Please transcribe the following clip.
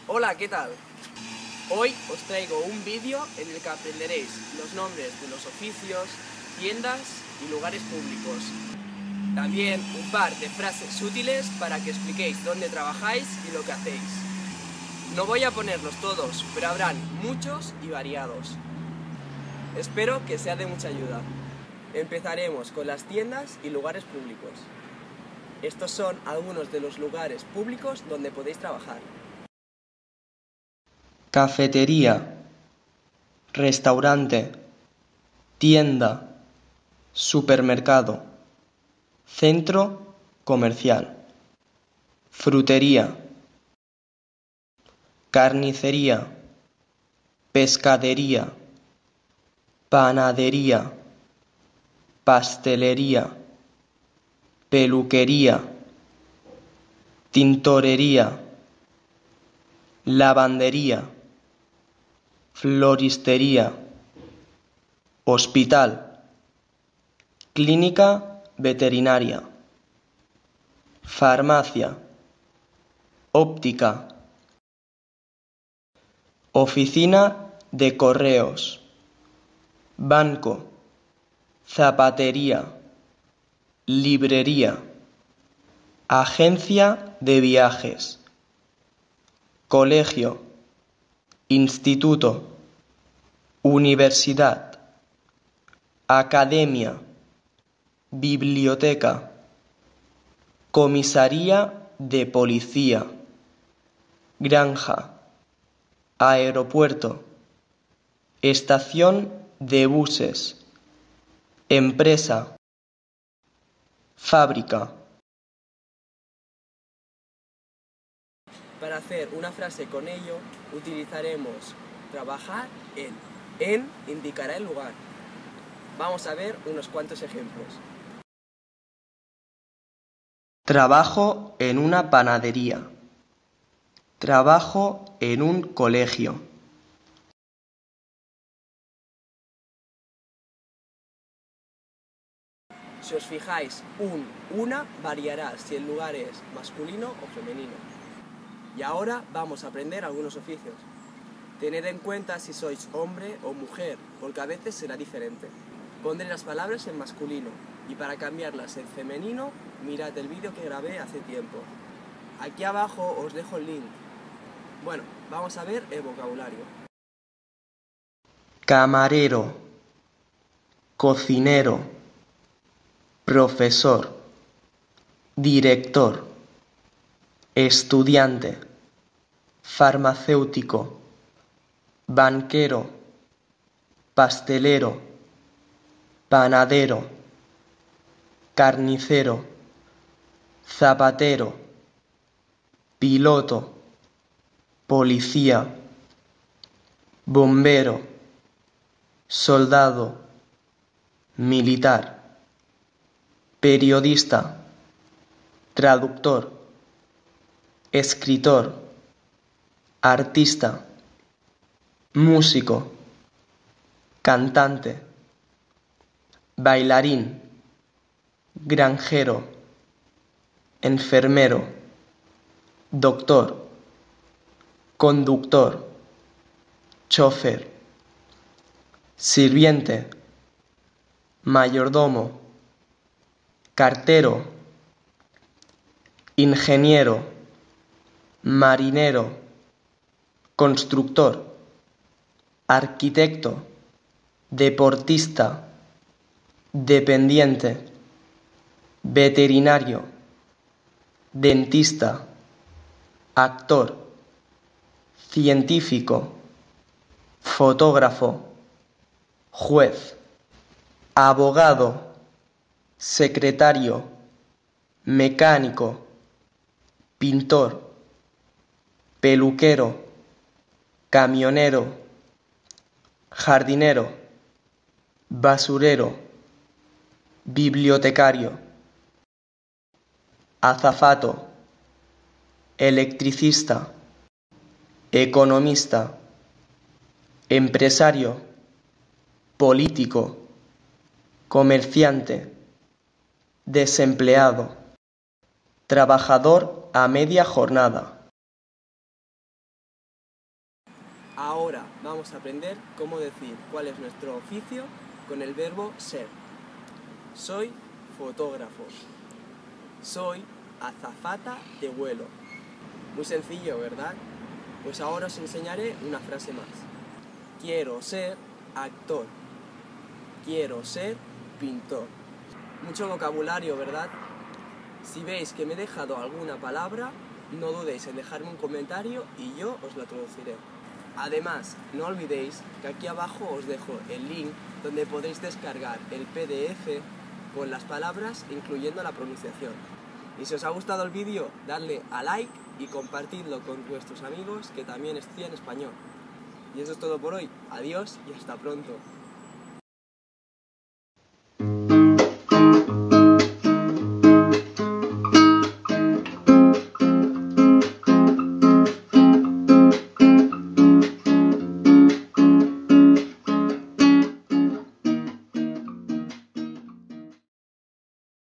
Hola, ¿qué tal? Hoy os traigo un vídeo en el que aprenderéis los nombres de los oficios, tiendas y lugares públicos. También un par de frases útiles para que expliquéis dónde trabajáis y lo que hacéis. No voy a ponerlos todos, pero habrán muchos y variados. Espero que sea de mucha ayuda. Empezaremos con las tiendas y lugares públicos. Estos son algunos de los lugares públicos donde podéis trabajar. Cafetería, restaurante, tienda, supermercado, centro comercial, frutería, carnicería, pescadería, panadería, pastelería, peluquería, tintorería, lavandería, floristería, hospital, clínica veterinaria, farmacia, óptica, oficina de correos, banco, zapatería, librería, agencia de viajes, colegio, instituto, universidad, academia, biblioteca, comisaría de policía, granja, aeropuerto, estación de buses, empresa, fábrica. Para hacer una frase con ello, utilizaremos trabajar en. En indicará el lugar. Vamos a ver unos cuantos ejemplos. Trabajo en una panadería. Trabajo en un colegio. Si os fijáis, una variará si el lugar es masculino o femenino. Y ahora vamos a aprender algunos oficios. Tened en cuenta si sois hombre o mujer, porque a veces será diferente. Pondré las palabras en masculino y para cambiarlas en femenino, mirad el vídeo que grabé hace tiempo. Aquí abajo os dejo el link. Bueno, vamos a ver el vocabulario. Camarero, cocinero, profesor, director, estudiante, farmacéutico, banquero, pastelero, panadero, carnicero, zapatero, piloto, policía, bombero, soldado, militar, periodista, traductor, escritor, artista, músico, cantante, bailarín, granjero, enfermero, doctor, conductor, chofer, sirviente, mayordomo, cartero, ingeniero, marinero, constructor, arquitecto, deportista, dependiente, veterinario, dentista, actor, científico, fotógrafo, juez, abogado, secretario, mecánico, pintor, peluquero, camionero, jardinero, basurero, bibliotecario, azafato, electricista, economista, empresario, político, comerciante, desempleado, trabajador a media jornada. vamos a aprender cómo decir cuál es nuestro oficio con el verbo ser. Soy fotógrafo. Soy azafata de vuelo. Muy sencillo, ¿verdad? Pues ahora os enseñaré una frase más. Quiero ser actor. Quiero ser pintor. Mucho vocabulario, ¿verdad? Si veis que me he dejado alguna palabra, no dudéis en dejarme un comentario y yo os la traduciré. Además, no olvidéis que aquí abajo os dejo el link donde podéis descargar el PDF con las palabras incluyendo la pronunciación. Y si os ha gustado el vídeo, dadle a like y compartidlo con vuestros amigos que también estudian español. Y eso es todo por hoy. Adiós y hasta pronto.